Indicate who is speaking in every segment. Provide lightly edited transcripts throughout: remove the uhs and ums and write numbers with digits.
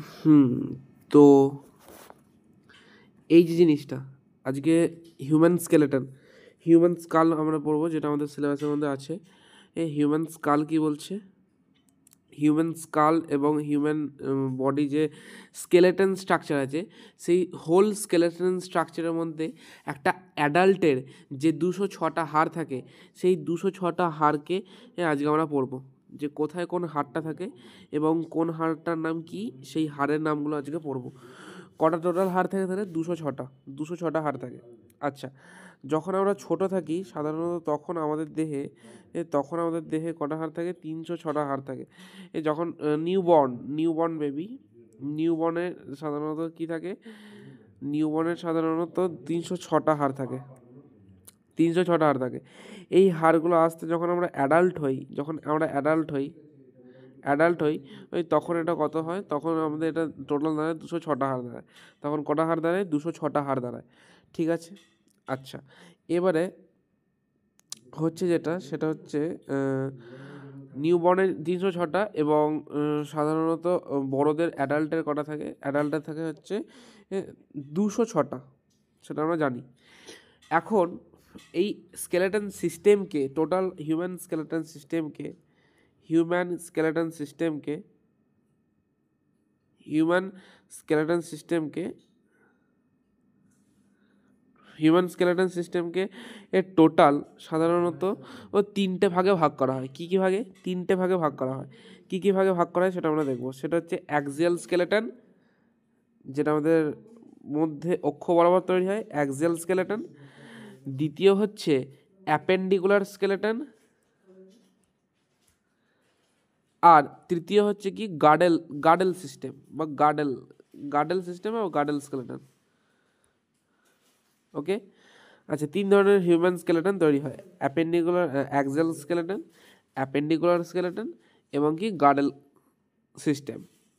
Speaker 1: হুম তো এই যে জিনিসটা আজকে হিউম্যান স্কাল আমরা পড়বো, যেটা আমাদের সিলেবাসের মধ্যে আছে। এই হিউম্যান স্কাল কি বলছে? হিউম্যান স্কাল এবং হিউম্যান বডি যে স্কেলেটন স্ট্রাকচার আছে, সেই হোল স্কেলেটন স্ট্রাকচারের মধ্যে একটা অ্যাডাল্টের যে 206টা হাড় থাকে, সেই 206টা হাড়কে আজকে আমরা পড়বো, যে কোথায় কোন হাড়টা থাকে এবং কোন হাড়টার নাম কি, সেই হাড়ের নামগুলো আজকে পড়বো। কটা টোটাল হাড় থাকে? তাহলে 206টা হাড় থাকে। আচ্ছা, যখন আমরা ছোট থাকি সাধারণত তখন আমাদের দেহে কটা হাড় থাকে? 306টা হাড় থাকে। যখন নিউবর্ন বেবি, নিউবর্নের সাধারণত কি থাকে? নিউবর্নের সাধারণত 306টা হাড় থাকে। 306টা হাড় থাকে। এই হাড়গুলো আসতে যখন আমরা অ্যাডাল্ট হই ওই তখন এটা কত হয়? তখন আমাদের এটা টোটাল দাঁড়ায় 206টা হাড় দাঁড়ায়। তখন কটা হাড় দাঁড়ায়? 206টা হাড় দাঁড়ায়। ঠিক আছে। আচ্ছা, এবারে হচ্ছে সেটা হচ্ছে নিউবর্নের 306টা এবং সাধারণত বড়দের অ্যাডাল্টের কটা থাকে? অ্যাডাল্টের থাকে হচ্ছে 206টা, সেটা আমরা জানি। এখন এই স্কেলেটন সিস্টেমকে, টোটাল হিউম্যান স্কেলেটন সিস্টেমকে হিউম্যান স্কেলেটন সিস্টেমকে এর টোটাল সাধারণত তিনটে ভাগে ভাগ করা হয়। কী ভাগে? তিনটে ভাগে ভাগ করা হয়। কী ভাগে ভাগ করা হয় সেটা আমরা দেখব। সেটা হচ্ছে অ্যাক্সিয়াল স্কেলেটন, যেটা আমাদের মধ্যে অক্ষ বরাবর তৈরি হয়, অ্যাক্সিয়াল স্কেলেটন। দ্বিতীয় হচ্ছে অ্যাপেন্ডিকুলার স্কেলেটন। আর তৃতীয় হচ্ছে কি গার্ডেল সিস্টেম বা গার্ডেল স্কেলেটন। ওকে। আচ্ছা, তিন ধরনের হিউম্যান স্কেলেটন তৈরি হয়: অ্যাক্সিয়াল স্কেলেটন, অ্যাপেন্ডিকুলার স্কেলেটন এবং কি গার্ডেল সিস্টেম।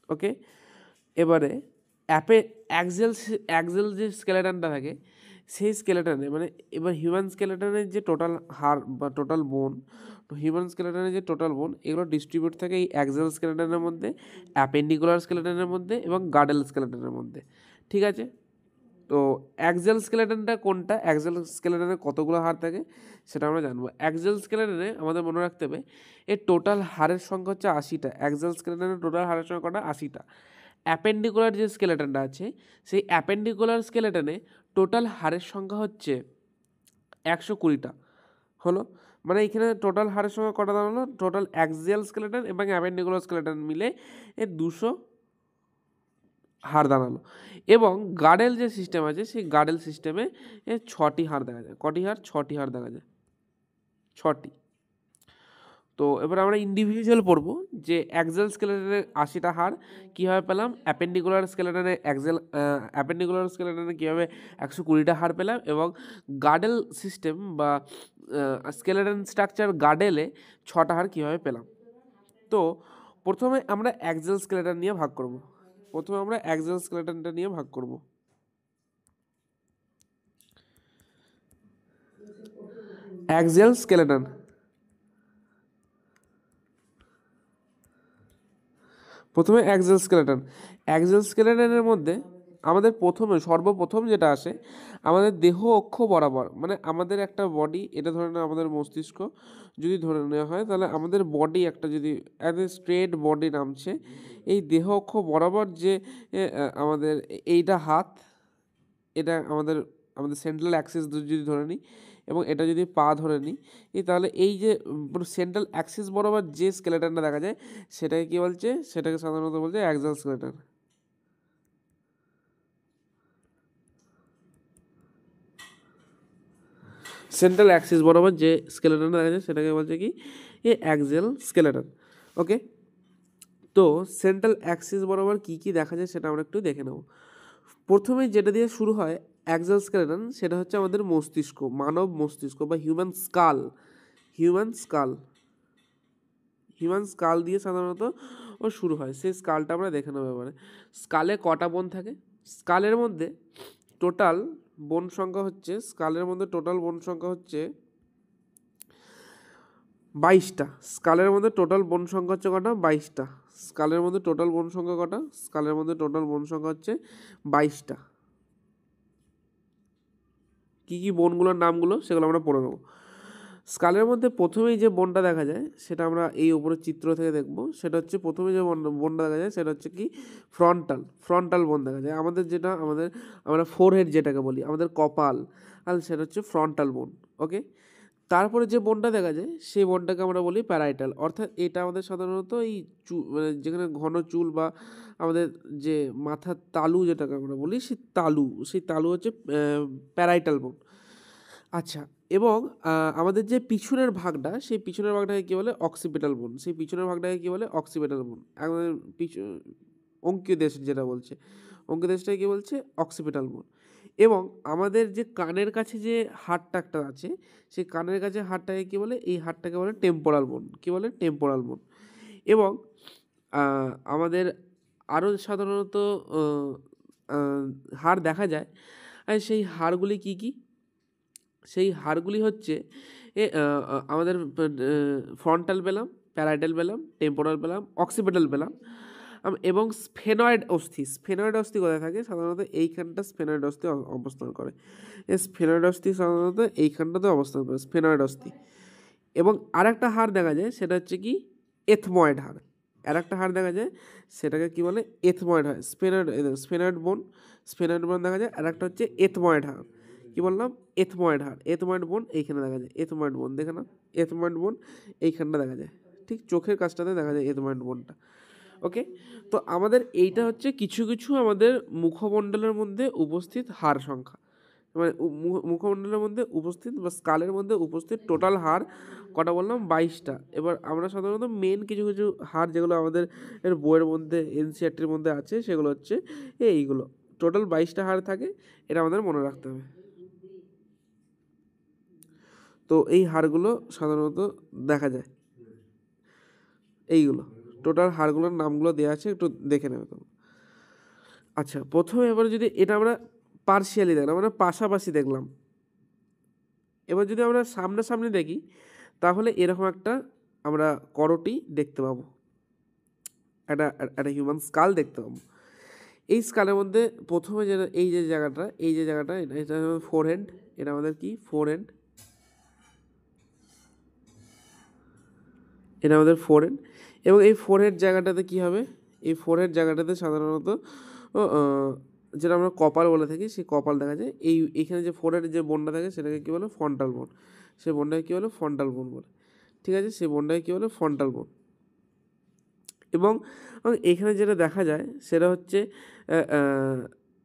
Speaker 1: ওকে। এবারে অ্যাক্সিয়াল যে স্কেলেটনটা থাকে, সেই স্কেলেটনে এবার হিউম্যান স্কেলেটনের যে টোটাল হাড় বা টোটাল বোন, হিউম্যান স্কেলেটনের যে টোটাল বোন, এগুলো ডিস্ট্রিবিউট থাকে এই অ্যাক্সিয়াল স্কেলেটনের মধ্যে, অ্যাপেন্ডিকুলার স্কেলেটনের মধ্যে এবং গার্ডেল স্কেলেটনের মধ্যে। ঠিক আছে। তো অ্যাক্সিয়াল স্কেলেটনটা কোনটা? অ্যাক্সিয়াল স্কেলেটনে কতগুলো হাড় থাকে সেটা আমরা জানবো। অ্যাক্সিয়াল স্কেলেটনে আমাদের মনে রাখতে হবে এর টোটাল হাড়ের সংখ্যা হচ্ছে 80টা। অ্যাক্সিয়াল স্কেলেটনের টোটাল হাড়ের সংখ্যা কটা? 80টা। অ্যাপেন্ডিকুলার যে স্কেলেটনটা আছে, সেই অ্যাপেন্ডিকুলার স্কেলেটনে টোটাল হাড়ের সংখ্যা হচ্ছে 120টা। হলো, এখানে টোটাল হাড়ের সংখ্যা কটা দাঁড়ালো? টোটাল অ্যাক্সিয়াল স্কেলেটন এবং অ্যাপেন্ডিকুলার স্কেলেটন মিলে 200 হাড় দাঁড়ালো। এবং গার্ডেল যে সিস্টেম আছে, সেই গার্ডেল সিস্টেমে 6টি হাড় দেখা যায়। কটি হাড়? 6টি হাড় দেখা যায়, 6টি। তো এবার আমরা ইন্ডিভিজুয়াল পড়বো, যে অ্যাক্সিয়াল স্কেলেটনে 80টা হাড় কীভাবে পেলাম, অ্যাপেন্ডিকুলার স্কেলেটনে কীভাবে 120টা হাড় পেলাম, এবং গার্ডেল সিস্টেম বা স্কেলেটন স্ট্রাকচার গার্ডেলে 6টা হাড় কীভাবে পেলাম। তো প্রথমে আমরা অ্যাক্সিয়াল স্কেলেটন নিয়ে ভাগ করব। Axial skeleton. প্রথমে অ্যাক্সিয়াল স্কেলেটনের মধ্যে আমাদের সর্বপ্রথম যেটা আসে, আমাদের দেহ অক্ষ বরাবর, আমাদের একটা বডি, এটা ধরে নেওয়া আমাদের মস্তিষ্ক যদি ধরে নেওয়া হয়, তাহলে আমাদের বডি একটা যদি স্ট্রেট বডি নামছে, এই দেহ অক্ষ বরাবর যে আমাদের এইটা হাত, এটা আমাদের সেন্ট্রাল অ্যাক্সিস যদি ধরে নিই, এবং এটা যদি পা ধরে নিই, তাহলে এই যে সেন্ট্রাল অ্যাক্সিস বরাবর যে স্কেলেটনটা দেখা যায়, সেটাকে কি বলছে? সেটাকে সাধারণত বলছে অ্যাক্সিয়াল স্কেলেটন। সেন্ট্রাল অ্যাক্সিস বরাবর যে স্কেলেটনটা দেখা যায়, সেটাকে বলছে কি? Axial skeleton. ওকে। তো সেন্ট্রাল অ্যাক্সিস বরাবর কি কি দেখা যায় সেটা আমরা একটু দেখে নেব। প্রথমে যেটা দিয়ে শুরু হয় অ্যাক্সিয়াল স্কেলেটন, সেটা হচ্ছে আমাদের মস্তিষ্ক, মানব মস্তিষ্ক বা হিউম্যান স্কাল দিয়ে সাধারণত শুরু হয়। সেই স্কালটা আমরা দেখে নেবো এবারে। স্কালে কটা বোন থাকে? স্কালের মধ্যে টোটাল বোন সংখ্যা হচ্ছে 22টা। স্কালের মধ্যে টোটাল বোন সংখ্যা হচ্ছে কটা? 22টা। স্কালের মধ্যে টোটাল বোন সংখ্যা কটা? স্কালের মধ্যে টোটাল বোন সংখ্যা হচ্ছে 22টা। কী কী বোনগুলোর নামগুলো সেগুলো আমরা পড়ে নেব। স্কালের মধ্যে প্রথমেই যে বোনটা দেখা যায় সেটা আমরা এই উপরের চিত্র থেকে দেখব। সেটা হচ্ছে প্রথমে যে বোনটা দেখা যায় সেটা হচ্ছে কি ফ্রন্টাল বোন দেখা যায়। আমাদের যেটা আমরা ফোরহেড যেটাকে বলি, আমাদের কপাল, আর সেটা হচ্ছে ফ্রন্টাল বোন। ওকে, তারপরে যে বোনটা দেখা যায় সেই বোনটাকে আমরা বলি প্যারাইটাল। অর্থাৎ এটা আমাদের সাধারণত এই মানে যেখানে ঘন চুল বা আমাদের যে মাথার তালু যেটাকে আমরা বলি সেই তালু হচ্ছে প্যারাইটাল বোন। আচ্ছা, এবং আমাদের যে পিছনের ভাগটা সেই পিছনের ভাগটাকে কী বলে? অক্সিপিটাল বোন। সেই পিছনের ভাগটাকে কী বলে? অক্সিপিটাল বোন। আমাদের অঙ্কীয় দেশ যেটা বলছে, অঙ্কীয় দেশটাকে কী বলছে? অক্সিপিটাল বোন। এবং আমাদের যে কানের কাছে যে হাড়টা একটা আছে সেই কানের কাছে হাড়টাকে কী বলে? এই হাড়টাকে বলে টেম্পোরাল বোন। কী বলে? টেম্পোরাল বোন। এবং আমাদের আরও সাধারণত হাড় দেখা যায়, আর সেই হাড়গুলি কী কী? সেই হাড়গুলি হচ্ছে আমাদের ফ্রন্টাল পেলাম, প্যারাইটাল পেলাম, টেম্পোরাল পেলাম, অক্সিপিটাল পেলাম, এবং স্ফেনয়েড অস্থি কোথায় থাকে? সাধারণত এইখানটা স্ফেনয়েড অস্থি অবস্থান করে। এই স্ফেনয়েড অস্থি সাধারণত এইখানটাতে অবস্থান করে, স্ফেনয়েড অস্থি। এবং আরেকটা হাড় দেখা যায় সেটা হচ্ছে কি? এথময়েড হাড়। আরেকটা হাড় দেখা যায় সেটাকে কি বলে? এথময়েড হাড়। স্ফেনয়েড বোন দেখা যায়। আরেকটা হচ্ছে এথময়েড হাড়। কি বললাম? এথময়েড বোন এইখানে দেখা যায়। এথময়েড বোন দেখে না? এথময়েড বোন এইখানটা দেখা যায়, ঠিক চোখের কাছটাতে দেখা যায় এথময়েড বোনটা। ওকে, তো আমাদের এইটা হচ্ছে কিছু কিছু আমাদের মুখমণ্ডলের মধ্যে উপস্থিত হাড় সংখ্যা, মানে মুখমণ্ডলের মধ্যে উপস্থিত বা স্কালের মধ্যে উপস্থিত টোটাল হাড় কটা বললাম? 22টা। এবার আমরা সাধারণত মেন কিছু কিছু হাড় যেগুলো আমাদের বইয়ের মধ্যে এনসিইআরটির মধ্যে আছে সেগুলো হচ্ছে এইগুলো। টোটাল 22টা হাড় থাকে, এটা আমাদের মনে রাখতে হবে। তো এই হাড়গুলো সাধারণত দেখা যায়, এইগুলো টোটাল হাড়গুলোর নামগুলো দেওয়া আছে, একটু দেখে নেবে তো। আচ্ছা, প্রথমে এবার যদি এটা আমরা পার্শিয়ালি দেখলাম, মানে পাশাপাশি দেখলাম। এবার যদি আমরা সামনাসামনি দেখি তাহলে এরকম একটা আমরা করটি দেখতে পাবো, একটা হিউম্যান স্কাল দেখতে পাবো। এই স্কালের মধ্যে প্রথমে যেটা এই যে জায়গাটা এটা ফোরহেড। এটা আমাদের কি? ফোরহেড। এটা আমাদের ফোরহেড। এবং এই ফোরহেড জায়গাটাতে কি হবে? এই ফোরহেড জায়গাটাতে সাধারণত যেটা আমরা কপাল বলে থাকি সেই কপাল দেখা যায়। এইখানে যে ফোরহেড যে বোনটা থাকে সেটাকে কী বলে? ফ্রন্টাল বোন। সেই বোনটাকে কী বলে? ফ্রন্টাল বোন বলে। ঠিক আছে, সেই বোনটাকে কী বলে? ফ্রন্টাল বোন। এবং এখানে যেটা দেখা যায় সেটা হচ্ছে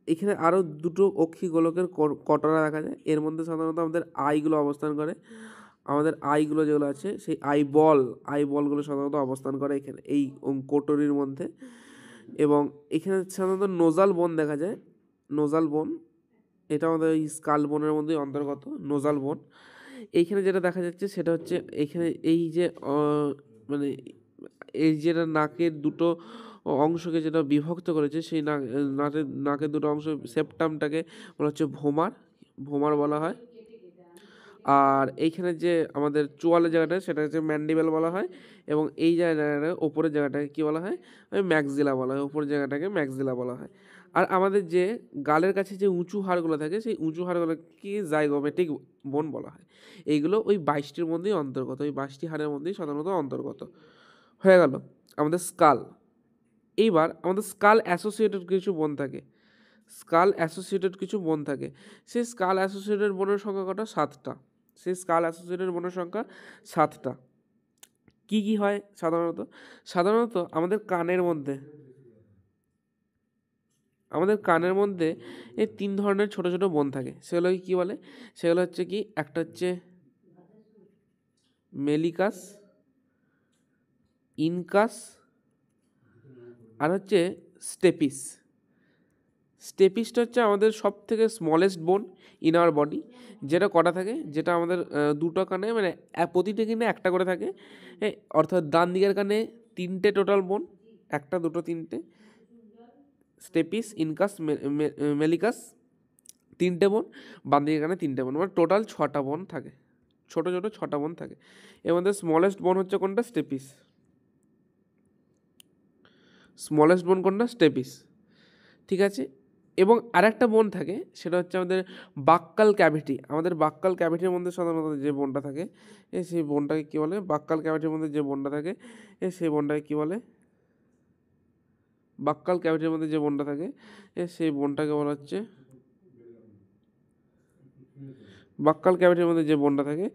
Speaker 1: এখানে আরও দুটো অক্ষি গোলকের কটরা দেখা যায়। এর মধ্যে সাধারণত আমাদের আইগুলো অবস্থান করে। আমাদের আইগুলো যেগুলো আছে সেই আইবলগুলো সাধারণত অবস্থান করে এখানে এই কোটরির মধ্যে। এবং এখানে সাধারণত নোজাল বোন দেখা যায়। নোজাল বোন এটা আমাদের এই স্কাল বোনের মধ্যেই অন্তর্গত, নোজাল বোন। এইখানে যেটা দেখা যাচ্ছে সেটা হচ্ছে এইখানে এই যে মানে এই যেটা নাকের দুটো অংশকে যেটা বিভক্ত করেছে সেই নাকের দুটো অংশ, সেপ্টামটাকে বলা হচ্ছে ভোমার বলা হয়। আর এইখানে যে আমাদের চোয়ালের জায়গাটা সেটা হচ্ছে ম্যান্ডিবেল বলা হয়। এবং এই জায়গাটা ওপরের জায়গাটাকে কী বলা হয়? ম্যাক্সিলা বলা হয়। ওপরের জায়গাটাকে ম্যাক্সিলা বলা হয়। আর আমাদের যে গালের কাছে যে উঁচু হাড়গুলো থাকে সেই উঁচু হাড়গুলোকে জাইগোমেটিক বোন বলা হয়। এইগুলো ওই 22টির মধ্যেই অন্তর্গত, ওই 22টি হাড়ের মধ্যেই সাধারণত অন্তর্গত হয়ে গেল আমাদের স্কাল। এইবার আমাদের স্কাল অ্যাসোসিয়েটেড কিছু বোন থাকে। সেই স্কাল অ্যাসোসিয়েটেড বোনের সংখ্যা কটা? 7টা। সেই স্কাল অ্যাসোসিয়েটেড বোনের সংখ্যা 7টা। কী কী হয় সাধারণত আমাদের কানের মধ্যে এই 3 ধরনের ছোট ছোট বোন থাকে। সেগুলোকে কী বলে? সেগুলো হচ্ছে কি? একটা হচ্ছে মেলিকাস, ইনকাস, আর হচ্ছে স্টেপিসটা হচ্ছে আমাদের সব থেকে স্মলেস্ট বোন ইন আওয়ার বডি। যেটা কটা থাকে? যেটা আমাদের দুটো কানে, মানে প্রতিটি কানে একটা করে থাকে। অর্থাৎ ডান দিকের কানে 3টে টোটাল বোন, 1 2 3টে। স্টেপিস, ইনকাস, মেলিকাস 3টে বোন, বাম দিকের কানে 3টে বোন, মানে টোটাল 6টা বোন থাকে, ছোটো ছোটো 6টা বোন থাকে। এর মধ্যে স্মলেস্ট বোন হচ্ছে কোনটা? স্টেপিস। স্মলেস্ট বোন কোনটা? স্টেপিস, ঠিক আছে। এবং আরেকটা বোন থাকে, সেটা হচ্ছে আমাদের বাক্কাল ক্যাভিটি। আমাদের বাক্কাল ক্যাভিটির মধ্যে সাধারণত যে বোনটা থাকে সেই বোনটাকে কী বলে? বাক্কাল ক্যাভিটির মধ্যে যে বোনটা থাকে সেই বোনটাকে কী বলে? বাক্কাল ক্যাভিটির মধ্যে যে বোনটা থাকে সেই বোনটাকে বলা হচ্ছে, বাক্কাল ক্যাভিটির মধ্যে যে বোনটা থাকে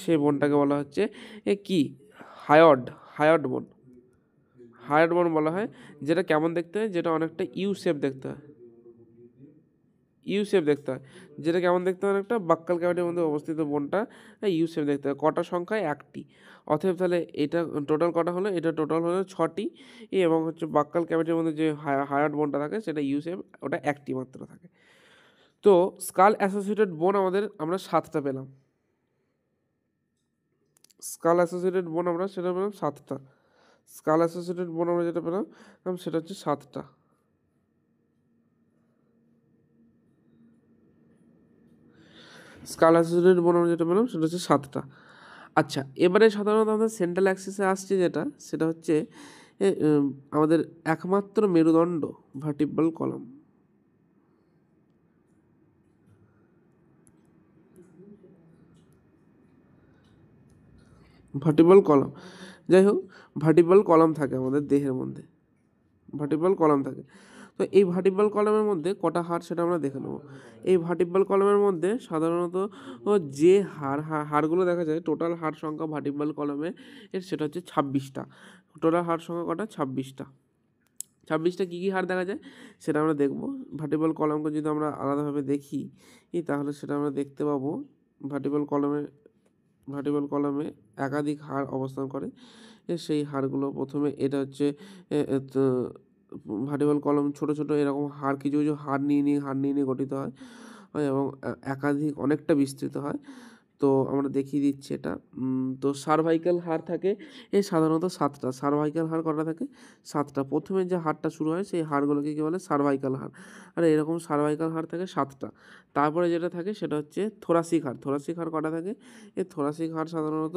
Speaker 1: সেই বোনটাকে বলা হচ্ছে কি? হায়ড বোন। হায়ড বোন বলা হয়, যেটা কেমন দেখতে হয়? যেটা অনেকটা ইউ শেপ দেখতে হয়, যেটা কেমন দেখতে হয়? অনেকটা বাক্কাল ক্যাভিটির মধ্যে অবস্থিত বোনটা ইউ শেপ দেখতে হয়। কটা সংখ্যায়? একটি। অতএব তাহলে এটা টোটাল কটা হলো? এটা টোটাল হলো 6টি। এবং হচ্ছে বাক্কাল ক্যাভিটির মধ্যে যে হায়ার্ড বোনটা থাকে সেটা ইউ শেপ, ওটা একটি মাত্র থাকে। তো স্কাল অ্যাসোসিয়েটেড বোন আমরা 7টা পেলাম। স্কাল অ্যাসোসিয়েটেড বোন আমরা সেটা পেলাম 7টা। স্কাল অ্যাসোসিয়েটেড বোন আমরা যেটা পেলাম সেটা হচ্ছে 7টা। স্কাল অ্যাসোসিয়েটেড বোন আমরা যেটা পেলাম সেটা হচ্ছে 7টা। আচ্ছা, এবারে সাধারণত আমাদের সেন্ট্রাল অ্যাক্সিসে আসছে যেটা, সেটা হচ্ছে আমাদের একমাত্র মেরুদণ্ড ভার্টিব্রাল কলাম। ভার্টিব্রাল কলাম, যাই হোক, ভার্টিব্রাল কলাম থাকে আমাদের দেহের মধ্যে, ভার্টিব্রাল কলাম থাকে। তো এই ভার্টিব্রাল কলামের মধ্যে কটা হাড় সেটা আমরা দেখে নেব। এই ভার্টিব্রাল কলামের মধ্যে সাধারণত যে হাড়গুলো দেখা যায়, টোটাল হাড় সংখ্যা ভার্টিব্রাল কলামে সেটা হচ্ছে 26টা। টোটাল হাড় সংখ্যা কটা? 26টা। 26টা কী কী হাড় দেখা যায় সেটা আমরা দেখব। ভার্টিব্রাল কলামকে যদি আমরা আলাদাভাবে দেখি তাহলে সেটা আমরা দেখতে পাবো ভার্টিব্রাল কলামে একাধিক হাড় অবস্থান করে। সেই হাড়গুলো প্রথমে এটা হচ্ছে ভার্টিব্রাল কলাম ছোট ছোট এরকম হাড়, কিছু কিছু হাড় নিয়ে গঠিত হয় এবং একাধিক অনেকটা বিস্তৃত হয়। তো আমরা দেখিয়ে দিচ্ছি এটা। তো সার্ভাইকাল হাড় থাকে সাধারণত 7টা। সার্ভাইকাল হাড় কটা থাকে? 7টা। প্রথমে যে হাড়টা শুরু হয় সেই হাড়গুলোকে কী বলে? সার্ভাইকাল হাড়। আর এরকম সার্ভাইকাল হাড় থাকে 7টা। তারপরে যেটা থাকে সেটা হচ্ছে থোরাসিক হাড়। থোরাসিক হাড় কটা থাকে? এই থোরাসিক হাড় সাধারণত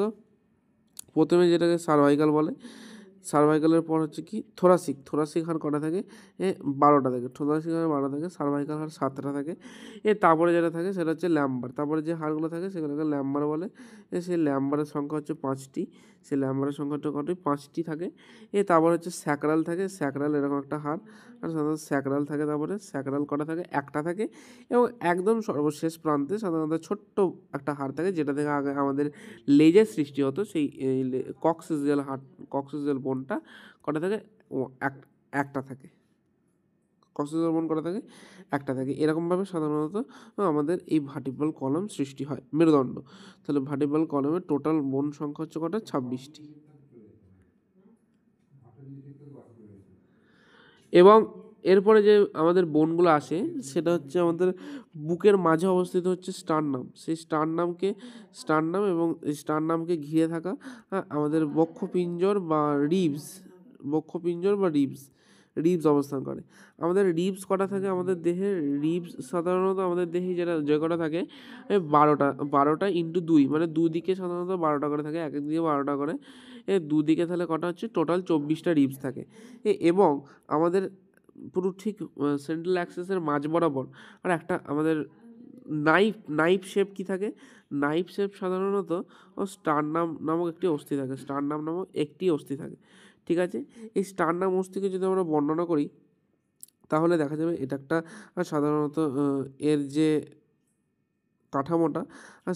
Speaker 1: প্রথমে যেটাকে সার্ভাইকাল বলে, সার্ভাইকালের পর হচ্ছে কি? থোরাসিক হাড় কটা থাকে? 12টা থাকে। থোরাসিক হাড় 12টা থাকে, সার্ভাইকাল হাড় 7টা থাকে। তারপরে যেটা থাকে সেটা হচ্ছে ল্যাম্বার। তারপরে যে হাড়গুলো থাকে সেগুলোকে ল্যাম্বার বলে। সেই ল্যাম্বারের সংখ্যা হচ্ছে 5টি। সেই ল্যাম্বারের সংখ্যাটা কটি? 5টি থাকে। তারপর হচ্ছে স্যাক্রাল থাকে। স্যাক্রাল এরকম একটা হাড়, আর সাধারণত স্যাক্রাল থাকে। তারপরে স্যাক্রাল কটা থাকে? একটা থাকে। এবং একদম সর্বশেষ প্রান্তে সাধারণত ছোট্ট একটা হাড় থাকে, যেটা থেকে আগে আমাদের লেজের সৃষ্টি হতো। সেই কক্সিজিয়াল বোনটা কটা থাকে? একটা থাকে। কক্সিজিয়াল বোন কটা থাকে? একটা থাকে। এরকমভাবে সাধারণত আমাদের এই ভার্টিব্রাল কলাম সৃষ্টি হয়, মেরুদণ্ড। তাহলে ভার্টিব্রাল কলামের টোটাল বোন সংখ্যা হচ্ছে কটা? 26টি। এবং এরপরে যে আমাদের বোনগুলো আসে সেটা হচ্ছে আমাদের বুকের মাঝে অবস্থিত হচ্ছে স্টারনাম। সেই স্টারনাম এবং স্টারনামকে ঘিরে থাকা আমাদের বক্ষপিঞ্জর বা রিবস অবস্থান করে। আমাদের রিবস কটা থাকে আমাদের দেহে? রিবস সাধারণত আমাদের দেহে যে কটা থাকে 12টা ইন্টু 2, মানে দুদিকে সাধারণত 12টা করে থাকে, এক দিকে 12টা করে। দুদিকে তাহলে কটা হচ্ছে? টোটাল 24টা রিবস থাকে। এবং আমাদের পুরো ঠিক সেন্ট্রাল অ্যাক্সিসের মাঝ বরাবর আর একটা আমাদের নাইফ শেপ কি থাকে? নাইফ শেপ সাধারণত স্টারনাম নামক একটি অস্থি থাকে। স্টারনাম নামক একটি অস্থি থাকে, ঠিক আছে। এই স্টারনাম অস্থিকে যদি আমরা বর্ণনা করি তাহলে দেখা যাবে এটা একটা সাধারণত এর যে কাঠামোটা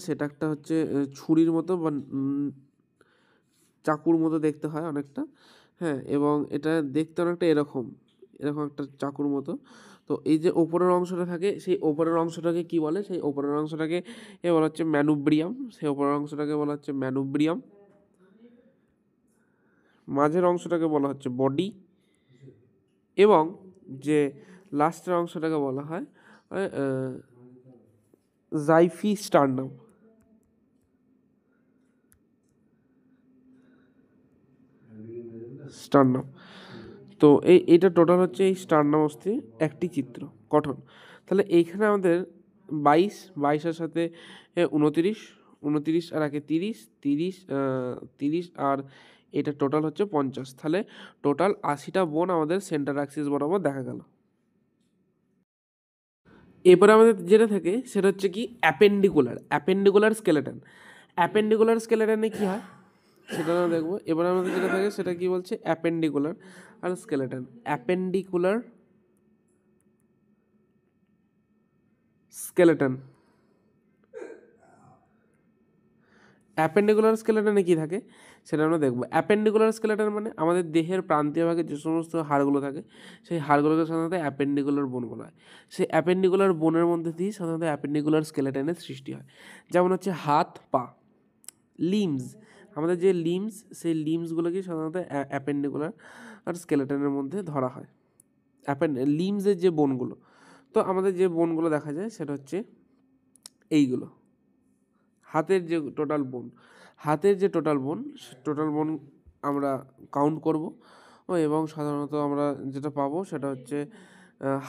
Speaker 1: সেটা একটা হচ্ছে ছুরির মতো বা চাকুর মতো দেখতে হয় অনেকটা, হ্যাঁ। এবং এটা দেখতে অনেকটা এরকম একটা চাকুর মতো। তো এই যে ওপরের অংশটা থাকে, সেই ওপরের অংশটাকে কি বলে? সেই ওপরের অংশটাকে বলা হচ্ছে ম্যানুব্রিয়াম। সেই ওপরের অংশটাকে বলা হচ্ছে ম্যানুব্রিয়াম। মাঝের অংশটাকে বলা হচ্ছে বডি। এবং যে লাস্টের অংশটাকে বলা হয় জাইফি স্টারনাম। তো এইটা টোটাল হচ্ছে এই স্টারনাম অস্থি একটি চিত্র গঠন। তাহলে এইখানে আমাদের 22-22-এর সাথে 29 আর একে 30 আর এটা টোটাল হচ্ছে 50। তাহলে টোটাল 80টা বোন আমাদের সেন্টার অ্যাক্সিস বরাবর দেখা গেল। এরপরে আমাদের যেটা থাকে সেটা হচ্ছে কি অ্যাপেন্ডিকুলার স্কেলেটন। অ্যাপেন্ডিকুলার স্কেলেটনে কী হয় সেটা আমরা দেখবো। এবার আমাদের যেটা থাকে সেটা কি বলছে, অ্যাপেন্ডিকুলার আর স্কেলেটন। অ্যাপেন্ডিকুলার স্কেলেটন, অ্যাপেন্ডিকুলার স্কেলেটনে কী থাকে সেটা আমরা দেখবো। অ্যাপেন্ডিকুলার স্কেলেটন মানে আমাদের দেহের প্রান্তীয় ভাগে যে সমস্ত হাড়গুলো থাকে সেই হাড়গুলোকে সাধারণত অ্যাপেন্ডিকুলার বোন বলা হয়। সেই অ্যাপেন্ডিকুলার বোনের মধ্যে দিয়েই সাধারণত অ্যাপেন্ডিকুলার স্কেলেটনের সৃষ্টি হয়। যেমন হচ্ছে হাত পা, লিমস, আমাদের যে লিমস সেই লিমসগুলোকেই সাধারণত অ্যাপেন্ডিকুলার আর স্কেলেটনের মধ্যে ধরা হয়। লিমসের যে বোনগুলো, তো আমাদের যে বোনগুলো দেখা যায় সেটা হচ্ছে এইগুলো। হাতের যে টোটাল বোন আমরা কাউন্ট করব এবং সাধারণত আমরা যেটা পাবো সেটা হচ্ছে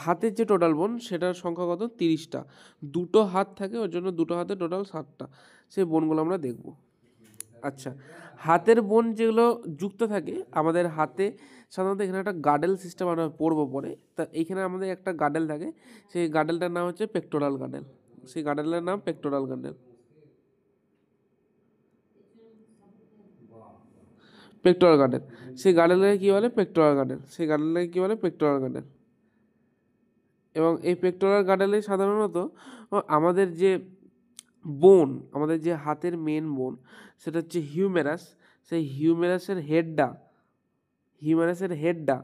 Speaker 1: হাতের যে টোটাল বোন সেটার সংখ্যা কত, 30টা। দুটো হাত থাকে, ওর জন্য দুটো হাতে টোটাল 7টা সেই বোনগুলো আমরা দেখব। আচ্ছা, হাতের বোন যেগুলো যুক্ত থাকে আমাদের হাতে, সাধারণত এখানে একটা গাডেল সিস্টেম আমরা পড়বো পরে। তা এইখানে আমাদের একটা গাডেল থাকে, সেই গাডেলটার নাম হচ্ছে পেক্টোরাল গাডেল। সেই গাডেলের নাম পেক্টোরাল গাডেল। পেক্টোরাল গার্ডেন, সেই গার্ডেনটাকে কী বলে, পেক্টোরাল গার্ডেন। সেই গার্ডেনটাকে কী বলে, পেক্টোরাল গার্ডেন। এবং এই পেক্টোরাল গার্ডেনে সাধারণত আমাদের যে বোন, আমাদের যে হাতের মেন বোন সেটা হচ্ছে হিউমেরাস। সেই হিউমেরাসের হেডটা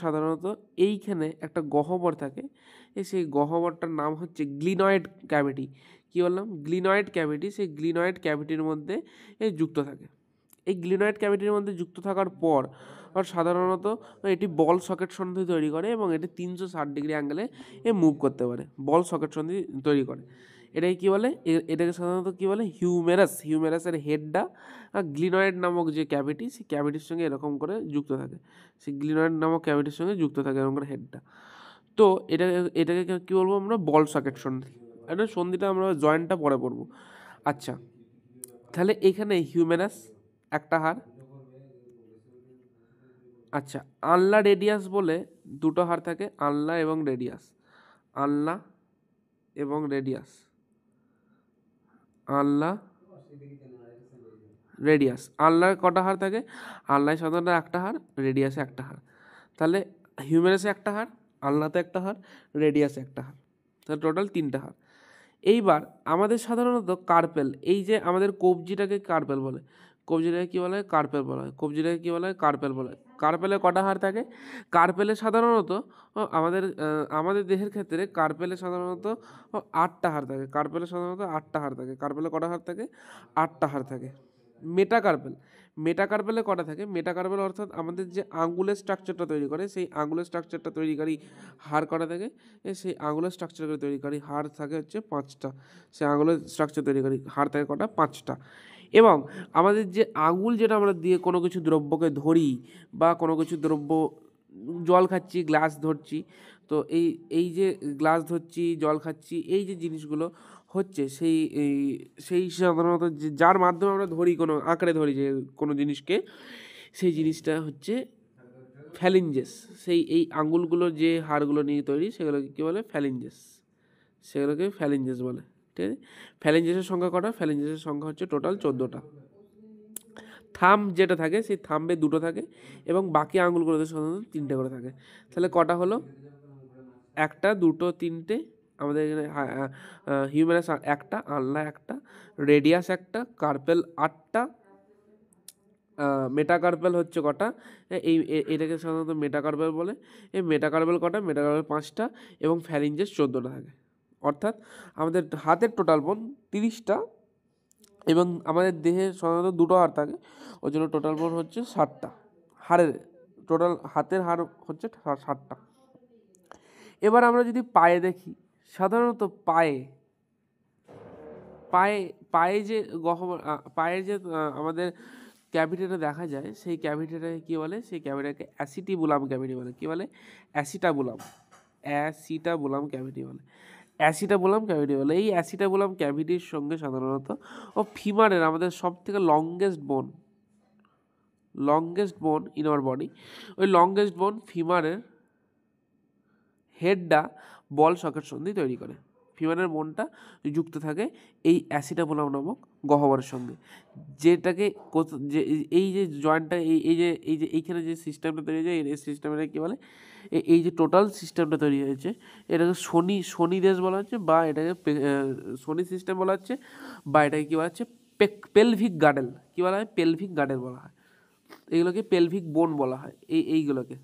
Speaker 1: সাধারণত এইখানে একটা গহ্বর থাকে, সেই গহ্বরটার নাম হচ্ছে গ্লিনয়েড ক্যাভিটি। কী বললাম, গ্লিনয়েড ক্যাভিটি। সেই গ্লিনয়েড ক্যাভিটির মধ্যে যুক্ত থাকে। এই গ্লিনয়েড ক্যাভিটির মধ্যে যুক্ত থাকার পর সাধারণত এটি বল সকেট সন্ধি তৈরি করে এবং এটি 360 ডিগ্রি অ্যাঙ্গেলে মুভ করতে পারে, বল সকেট সন্ধি তৈরি করে। এটাকে কী বলে, এটাকে সাধারণত কী বলে, হিউমেরাসের হেডটা গ্লিনয়েড নামক যে ক্যাভিটি, সেই ক্যাভিটির সঙ্গে এরকম করে যুক্ত থাকে। সেই গ্লিনয়েড নামক ক্যাভিটির সঙ্গে যুক্ত থাকে এরকম করে হেডটা। তো এটাকে কী বলবো আমরা, বল সকেট সন্ধি। এটা সন্ধিটা আমরা জয়েন্টটা পরে পড়বো। আচ্ছা, তাহলে এখানে হিউমেরাস একটা হাড়। আচ্ছা, আনলা রেডিয়াস বলে দুটো হাড় থাকে, আনলা এবং রেডিয়াস। আনলা এবং রেডিয়াস, আনলা রেডিয়াস। আনলার কটা হাড় থাকে, আনলায় সাধারণত একটা হাড়, রেডিয়াসে একটা হাড়। তাহলে হিউমেরাসে একটা হাড়, আনলাতে একটা হাড়, রেডিয়াসে একটা হাড়, তাহলে টোটাল 3টা হাড়। এইবার আমাদের সাধারণত কার্পেল, এই যে আমাদের কবজিটাকে কার্পেল বলে, কবজিটাকে কী বলা হয়, কার্পেল বলা হয়। কবজিটাকে কী বলা হয়, কার্পেল বলা হয়। কার্পেলে কটা হাড় থাকে, কার্পেলে সাধারণত আমাদের দেহের ক্ষেত্রে কার্পেলে সাধারণত 8টা হাড় থাকে। কার্পেলে সাধারণত 8টা হাড় থাকে। কার্পেলে কটা হাড় থাকে, 8টা হাড় থাকে। মেটাকার্পেলে কটা থাকে, মেটাকার্পেল অর্থাৎ আমাদের যে আঙ্গুলের স্ট্রাকচারটা তৈরি করে, সেই আঙ্গুলের স্ট্রাকচারটা তৈরিকারী হাড় কটা থাকে, সেই আঙ্গুলের স্ট্রাকচার তৈরিকারী হাড় থাকে হচ্ছে 5টা। সেই আঙ্গুলের স্ট্রাকচার তৈরিকারী হাড় থাকে কটা, 5টা। এবং আমাদের যে আঙ্গুল, যেটা আমরা দিয়ে কোনো কিছু দ্রব্যকে ধরি বা কোনো কিছু দ্রব্য, জল খাচ্ছি, গ্লাস ধরছি, তো এই যে গ্লাস ধরছি, জল খাচ্ছি, এই যে জিনিসগুলো হচ্ছে সেই সাধারণত যার মাধ্যমে আমরা ধরি, কোনো আঁকড়ে ধরি যে কোনো জিনিসকে, সেই জিনিসটা হচ্ছে ফ্যালিঞ্জেস। এই আঙ্গুলগুলোর যে হাড়গুলো নিয়ে তৈরি সেগুলোকে কী বলে, সেগুলোকে ফ্যালিঞ্জেস বলে। ঠিক আছে, ফ্যালিঞ্জেসের সংখ্যা কটা, ফ্যালিঞ্জেসের সংখ্যা হচ্ছে টোটাল 14টা। থাম্ব যেটা থাকে, সেই থাম্বে 2টো থাকে এবং বাকি আঙুলগুলোতে সাধারণত 3টে করে থাকে। তাহলে কটা হলো, 1, 2, 3টে। আমাদের এখানে হিউমেরাস একটা, আনলা একটা, রেডিয়াস একটা, কার্পেল 8টা, মেটাকার্পেল হচ্ছে কটা, এটাকে সাধারণত মেটাকার্পেল বলে। এই মেটাকার্পেল কটা, মেটাকার্পেল 5টা এবং ফ্যালিঞ্জেস 14টা থাকে। অর্থাৎ আমাদের হাতের টোটাল বোন 30টা এবং আমাদের দেহে সাধারণত 2টো হাড় থাকে, ওই জন্য টোটাল বোন হচ্ছে 60টা। টোটাল হাতের হাড় হচ্ছে 60টা। এবার আমরা যদি পায়ে দেখি, সাধারণত পায়ে যে পায়ের যে আমাদের ক্যাভিটিটা দেখা যায়, সেই ক্যাভিটিটাকে কী বলে, সেই ক্যাভিটিটাকে অ্যাসিটাবুলাম ক্যাভিটি বলে। কী বলে, অ্যাসিটাবুলাম ক্যাভিটি বলে। এই অ্যাসিটাবুলাম ক্যাভিটির সঙ্গে সাধারণত ফিমারের, আমাদের সব থেকে লংগেস্ট বোন, লংগেস্ট বোন ইন আওয়ার বডি, ওই লংগেস্ট বোন ফিমারের হেডটা বল সকেট সন্ধি তৈরি করে। ফিমারের বোনটা যুক্ত থাকে এই অ্যাসিটাবুলাম নামক গহ্বরের সঙ্গে, যেটাকে যে এই যে জয়েন্টটা এই যে এইখানে যে সিস্টেমটা তৈরি হয়েছে এই সিস্টেমটা কী বলে, এই যে টোটাল সিস্টেমটা তৈরি হয়েছে এটাকে শনি দেশ বলা হচ্ছে, বা এটাকে শনি সিস্টেম বলা হচ্ছে, বা এটাকে কী বলা হচ্ছে পেলভিক গার্ডেল, কী বলা হয় পেলভিক গার্ডেল বলা হয়। এগুলোকে পেলভিক বোন বলা হয়। এইগুলোকে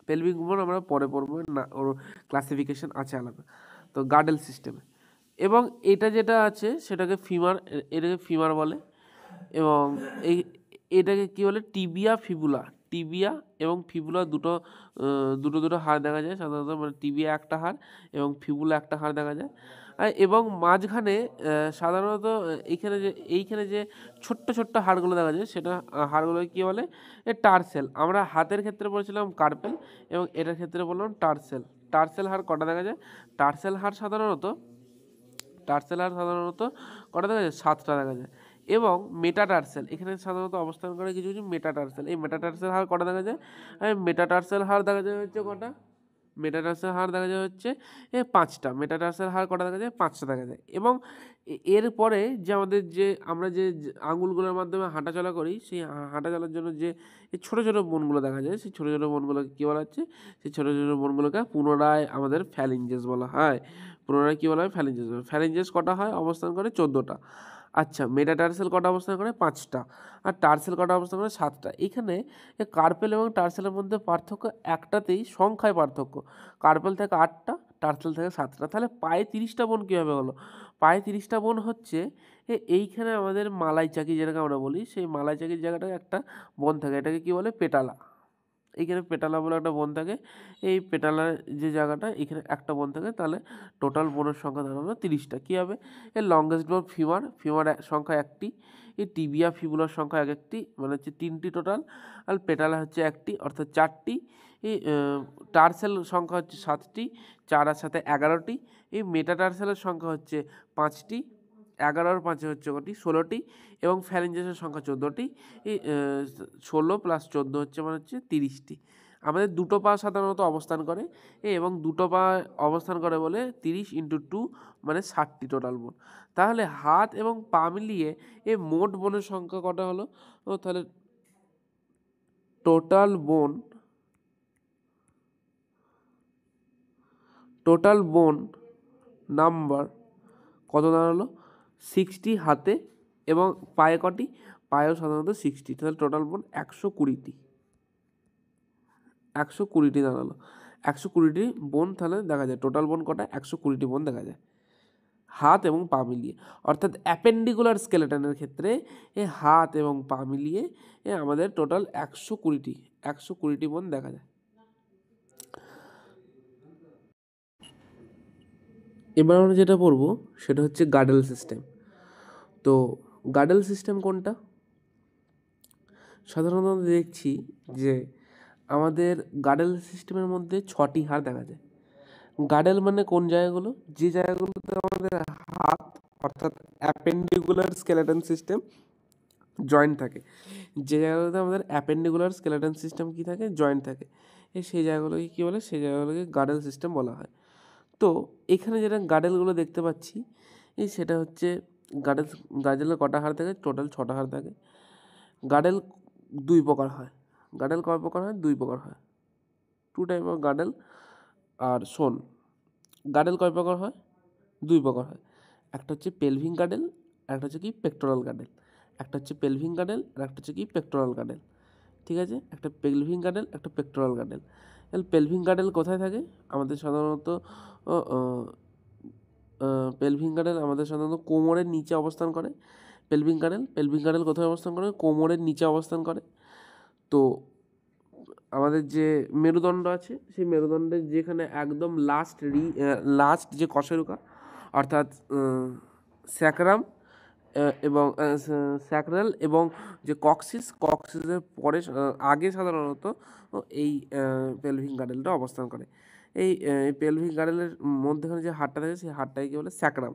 Speaker 1: পেলভিক বোন আমরা পরে পড়বো না, ওর ক্লাসিফিকেশন আছে আলাদা। তো গার্ডেল সিস্টেমে, এবং এটা যেটা আছে সেটাকে এটাকে ফিমার বলে, এবং এটাকে কী বলে টিবিয়া এবং ফিবুলা দুটো হাড় দেখা যায় সাধারণত, মানে টিবিয়া একটা হাড় এবং ফিবুলা একটা হাড় দেখা যায়। এবং মাঝখানে সাধারণত এইখানে যে ছোট্ট ছোট্ট হাড়গুলো দেখা যায় সেটা হাড়গুলোকে কী বলে টার্সেল। আমরা হাতের ক্ষেত্রে বলেছিলাম কার্পেল, এবং এটার ক্ষেত্রে বললাম টার্সেল হাড় কটা দেখা যায়? টার্সেল হাড় সাধারণত কটা দেখা যায়? 7টা দেখা যায়। এবং মেটাটার্সেল এখানে সাধারণত অবস্থান করে কিছু মেটাটার্সেল, এই মেটাটার্সেল হাড় কটা দেখা যায়? মেটাটার্সেল হাড় দেখা যায় হচ্ছে কটা? মেটাটার্সেল হাড় দেখা যায় হচ্ছে 5টা। মেটাটার্সেল হাড় কটা দেখা যায়? 5টা দেখা যায়। এবং এরপরে যে আমরা যে আঙুলগুলোর মাধ্যমে হাঁটাচলা করি, সেই হাঁটাচলার জন্য যে ছোটো ছোটো বোনগুলো দেখা যায়, সেই ছোটো ছোটো বোনগুলোকে কী বলা হচ্ছে? সেই ছোটো ছোটো বোনগুলোকে পুনরায় আমাদের ফ্যালিঞ্জেস বলা হয়। পুনরায় কী বলা হয়? ফ্যালিঞ্জেস কটা হয়? অবস্থান করে 14টা। আচ্ছা, মেটাটার্সেল কটা অবস্থান করে? 5টা। আর টার্সেল কটা অবস্থান করে? 7টা। এখানে কার্পেল এবং টার্সেলের মধ্যে পার্থক্য একটাতেই, সংখ্যায় পার্থক্য। কার্পেল থেকে 8টা, টার্সেল থেকে 7টা। তাহলে পায়ে 30টা বোন কীভাবে হলো? পায়ে 30টা বোন হচ্ছে এইখানে আমাদের মালাই চাকি যেটাকে আমরা বলি, সেই মালাই চাকির জায়গাটায় একটা বোন থাকে, এটাকে কী বলে? পেটালা। এইখানে পেটালা বলে একটা বোন থাকে, এই পেটালার যে জায়গাটা এখানে একটা বোন থাকে, তাহলে টোটাল বোনের সংখ্যা দাঁড়ালো 30টা। কী হবে? এর লংগেস্ট বোন ফিমার সংখ্যা 1টি, এই টিবিয়া ফিবুলার সংখ্যা 1টি, মানে হচ্ছে 3টি টোটাল, আর পেটালা হচ্ছে 1টি অর্থাৎ 4টি। এই টার্সেল সংখ্যা হচ্ছে 7টি, 4 আর সাথে 11টি। এই মেটাটার্সেলের সংখ্যা হচ্ছে 5টি, 11 আর 5 হচ্ছে কটি? 16টি। এবং ফ্যালিঞ্জেসের সংখ্যা 14টি। এই 16 + 14 হচ্ছে মানে হচ্ছে 30টি। আমাদের দুটো পা সাধারণত অবস্থান করে, এবং দুটো পা অবস্থান করে বলে 30 × 2 মানে 60টি টোটাল বোন। তাহলে হাত এবং পা মিলিয়ে মোট বোনের সংখ্যা কটা হলো? তাহলে টোটাল বোন নাম্বার কত দাঁড়ালো? 60 হাতে, এবং পায়ে কটি? পায়েও সাধারণত 60। তাহলে টোটাল বোন 120টি দাঁড়ালো। 120টি বোন তাহলে দেখা যায়। টোটাল বোন কটা? 120টি বোন দেখা যায় হাত এবং পা মিলিয়ে। অর্থাৎ অ্যাপেন্ডিকুলার স্কেলেটনের ক্ষেত্রে হাত এবং পা মিলিয়ে আমাদের টোটাল 120টি বোন দেখা যায়। এবার আমরা যেটা পড়বো সেটা হচ্ছে গার্ডেল সিস্টেম। তো গার্ডেল সিস্টেম কোনটা? সাধারণত দেখছি যে আমাদের গার্ডেল সিস্টেমের মধ্যে 6টি হাড় দেখা যায়। গার্ডেল মানে কোন জায়গাগুলো? যে জায়গাগুলোতে আমাদের হাত অর্থাৎ অ্যাপেন্ডিকুলার স্কেলেটন সিস্টেম জয়েন্ট থাকে, যে জায়গাগুলোতে আমাদের অ্যাপেন্ডিকুলার স্কেলেটন সিস্টেম কী থাকে? জয়েন্ট থাকে। সেই জায়গাগুলোকে কী বলে? সেই জায়গাগুলোকে গার্ডেল সিস্টেম বলা হয়। তো এখানে যেটা গার্ডেলগুলো দেখতে পাচ্ছি সেটা হচ্ছে গার্ডেলের কটা হাড় থাকে? টোটাল 6টা হাড় থাকে। গার্ডেল 2 প্রকার হয়। গার্ডেল কয় প্রকার হয়? 2 প্রকার হয়। 2 টাইপ অফ গার্ডেল। আর শোন, গার্ডেল কয় প্রকার হয়? 2 প্রকার হয়। একটা হচ্ছে পেলভিক গার্ডেল, একটা হচ্ছে কি পেক্টোরাল গার্ডেল। একটা হচ্ছে পেলভিক গার্ডেল আর একটা হচ্ছে কি পেক্টোরাল গার্ডেল। ঠিক আছে? একটা পেলভিক গার্ডেল, একটা পেক্টোরাল গার্ডেল। তাহলে পেলভিক গার্ডেল কোথায় থাকে? আমাদের সাধারণত পেলভিক গার্ডেল আমাদের সাধারণত কোমরের নিচে অবস্থান করে। পেলভিক গার্ডেল কোথায় অবস্থান করে? কোমরের নিচে অবস্থান করে। তো আমাদের যে মেরুদণ্ড আছে, সেই মেরুদণ্ডের যেখানে একদম লাস্ট যে কশেরুকা, অর্থাৎ স্যাক্রাম এবং স্যাক্রাল এবং যে কক্সিসের পরে আগে সাধারণত এই পেলভিক গার্ডেলটা অবস্থান করে। এই পেলভিক গার্ডেলের মধ্যেখানে যে হাড়টা থাকে সেই হাড়টাকে কী বলে? স্যাক্রাম।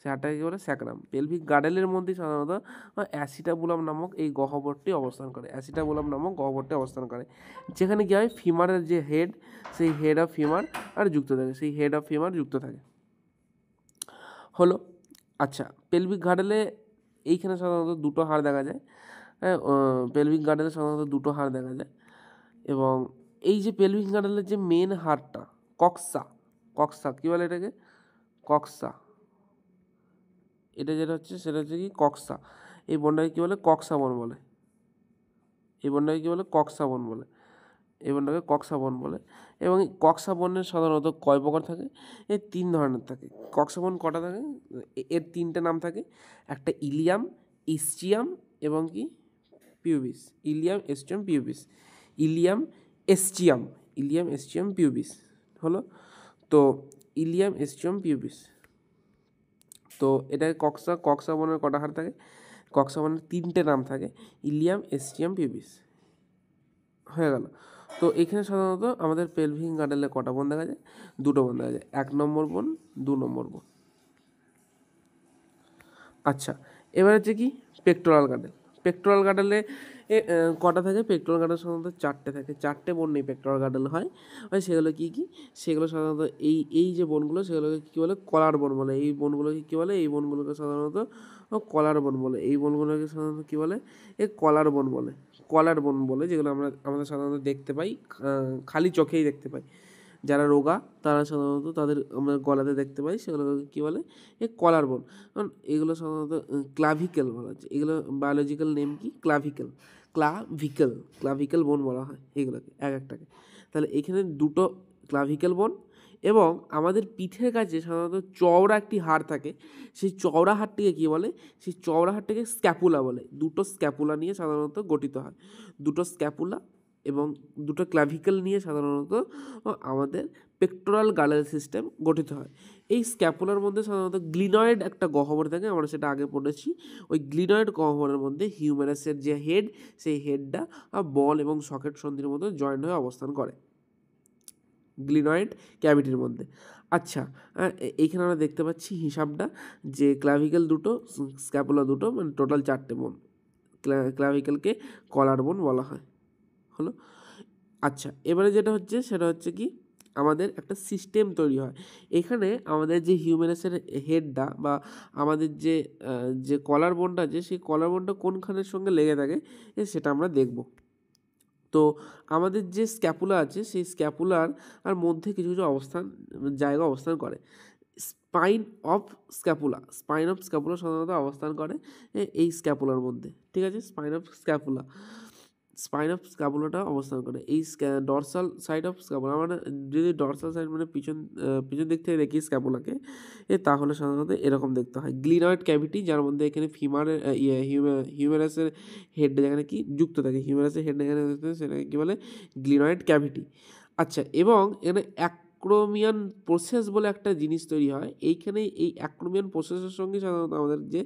Speaker 1: সেই হাড়টাকে কী বলে স্যাক্রাম। পেলভিক গার্ডেলের মধ্যে সাধারণত অ্যাসিটাবুলাম নামক এই গহ্বরটি অবস্থান করে, অ্যাসিটাবুলাম নামক গহ্বরটি অবস্থান করে, যেখানে কী হয় ফিমারের যে হেড, সেই হেড অফ ফিমার আর যুক্ত থাকে, সেই হেড অফ ফিমার যুক্ত থাকে। হলো। আচ্ছা, পেলভিক গার্ডেলে এইখানে সাধারণত দুটো হাড় দেখা যায়। হ্যাঁ, পেলভিক গার্ডেলে সাধারণত দুটো হাড় দেখা যায়। এবং এই যে পেলভিক গার্ডেলের যে মেন হাড়টা কক্সা, কক্সা কী বলে এটাকে, কক্সা, এটা যেটা হচ্ছে সেটা হচ্ছে কি কক্সা। এই বনটাকে কী বলে, কক্সা বন বলে। এই বনটাকে কী বলে, কক্সা বন বলে। এই বনটাকে কক্সা বন বলে। এবং এই কক্সা বনের সাধারণত কয় প্রকার থাকে, এর 3 ধরনের থাকে। কক্সা বন কটা থাকে, এর 3টে নাম থাকে, একটা ইলিয়াম, ইস্চিয়াম এবং কি pubis. Ilium, ischium, pubis. Ilium, ischium, ilium, ischium, pubis হলো। তো ইলিয়াম, এস্টিয়াম, পিউবিস। তো এটাকে কক্সা বনের কটা হাড় থাকে, কক্সা বনের 3টে নাম থাকে, ইলিয়াম, এস্টিয়াম, পিউবিস। হয়ে গেল। তো এখানে সাধারণত আমাদের পেলভিক গার্ডেলে কটা বোন দেখা যায়, 2টো বোন দেখা যায়, 1 নম্বর বোন, 2 নম্বর বোন। আচ্ছা, এবার হচ্ছে কি পেক্টোরাল গার্ডেল। পেক্টোরাল গার্ডেলে কটা থাকে, পেক্টোরাল গার্ডেল সাধারণত 4টে থাকে, 4টে বোন নেই পেক্টোরাল গার্ডেল হয়। সেগুলো কী কী, সেগুলো সাধারণত এই যে বোনগুলো সেগুলোকে কী বলে, কলার বোন বলে। এই বোনগুলোকে কী বলে, এই বোনগুলোকে সাধারণত কলার বোন বলে। এই বোনগুলোকে সাধারণত কী বলে, কলার বোন বলে। কলার বোন বলে, যেগুলো আমাদের সাধারণত দেখতে পাই, খালি চোখেই দেখতে পাই। যারা রোগা তারা সাধারণত তাদের আমরা গলাতে দেখতে পাই, সেগুলোকে কী বলে, কলার বোন। কারণ এগুলো সাধারণত ক্লাভিকেল বলা হচ্ছে, এগুলো বায়োলজিক্যাল নেম কি, ক্লাভিকেল, ক্লাভিকেল বোন বলা হয় এগুলোকে এক একটাকে। তাহলে এখানে 2টো ক্লাভিকেল বোন। এবং আমাদের পিঠের কাছে সাধারণত চওড়া একটি হাড় থাকে, সেই চওড়া হাড়টিকে কী বলে, সেই চওড়া হাড়টিকে স্ক্যাপুলা বলে। 2টো স্ক্যাপুলা নিয়ে সাধারণত গঠিত হয়, 2টো স্ক্যাপুলা এবং 2টো ক্লাভিকেল নিয়ে সাধারণত আমাদের পেক্টোরাল গার্ডেল সিস্টেম গঠিত হয়। এই স্ক্যাপুলার মধ্যে সাধারণত গ্লিনয়েড একটা গহ্বর থাকে, আমরা সেটা আগে পড়েছি। ওই গ্লিনয়েড গহ্বরের মধ্যে হিউমেরাসের যে হেড, সেই হেডটা বল এবং সকেট সন্ধির মতো জয়েন্ট হয়ে অবস্থান করে গ্লিনয়েড ক্যাভিটির মধ্যে। আচ্ছা, এইখানে আমরা দেখতে পাচ্ছি হিসাবটা, যে ক্লাভিকেল 2টো, স্ক্যাপুলা 2টো, মানে টোটাল 4টে বোন। ক্লাভিকেলকে কলার বোন বলা হয়। হলো। আচ্ছা, এবারে যেটা হচ্ছে সেটা হচ্ছে কি আমাদের একটা সিস্টেম তৈরি হয় এখানে। আমাদের যে হিউম্যানাসের হেডটা বা আমাদের যে কলার বোনটা আছে, সেই কলার বোনটা কোনখানের সঙ্গে লেগে থাকে সেটা আমরা দেখব। তো আমাদের যে স্ক্যাপুলা আছে, সেই স্ক্যাপুলার আর মধ্যে কিছু কিছু জায়গা অবস্থান করে। স্পাইন অফ স্ক্যাপুলা সাধারণত অবস্থান করে এই স্ক্যাপুলার মধ্যে, ঠিক আছে। স্পাইন অফ স্ক্যাপুলাটা অবস্থান করে এই ডরসাল সাইড অফ স্ক্যাপুলা। আমরা যদি ডরসাল সাইড মানে পিছন দিক থেকে দেখি স্ক্যাপুলাকে, তাহলে সাধারণত এরকম দেখতে হয়। গ্লিনয়েড ক্যাভিটি, যার মধ্যে এখানে ফিমারের হিউমেরাসের হেড যেখানে কি যুক্ত থাকে, হিউমেরাসের হেড যেখানে সেটাকে কী বলে, গ্লিনয়েড ক্যাভিটি। আচ্ছা, এবং এখানে অ্যাক্রোমিয়ান প্রসেস বলে একটা জিনিস তৈরি হয় এইখানে। এই অ্যাক্রোমিয়ান প্রসেসের সঙ্গে সাধারণত আমাদের যে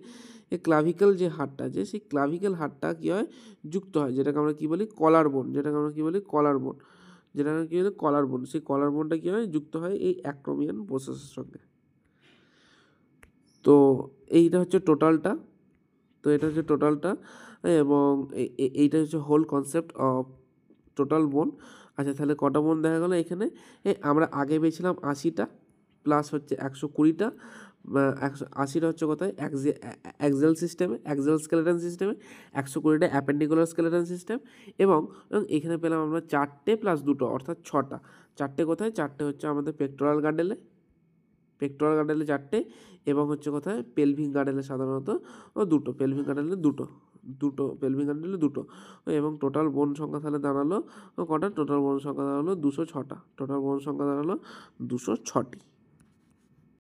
Speaker 1: ক্লাভিক্যাল যে হাড়টা আছে, সেই ক্লাভিক্যাল হাড়টা কী হয়, যুক্ত হয়, যেটাকে আমরা কী বলি কলার বোন, সেই কলার বোনটা কী হয়, যুক্ত হয় এই অ্যাক্রোমিয়ান প্রসেসের সঙ্গে। তো এইটা হচ্ছে টোটালটা, এবং এইটা হচ্ছে হোল কনসেপ্ট অফ টোটাল বোন। আচ্ছা, তাহলে কটা বোন দেখা গেলো এখানে, আমরা আগে পেয়েছিলাম 80টা প্লাস হচ্ছে 120টা, 180টা হচ্ছে কোথায়, অ্যাক্সিয়াল স্কেলেটন সিস্টেমে, 120টা অ্যাপেন্ডিকুলার স্কেলেটন সিস্টেম, এবং এখানে পেলাম আমরা 4টে প্লাস 2টো অর্থাৎ 6টা। 4টে কোথায়, 4টে হচ্ছে আমাদের পেক্টোরাল গার্ডেলে 4টে, এবং হচ্ছে কোথায়, পেলভিক গার্ডেলে সাধারণত 2টো, পেলভিক গার্ডেলে দুটো, এবং টোটাল বোন সংখ্যা তাহলে দাঁড়ালো কটা, টোটাল বোন সংখ্যা দাঁড়ালো 206টা, 206টি।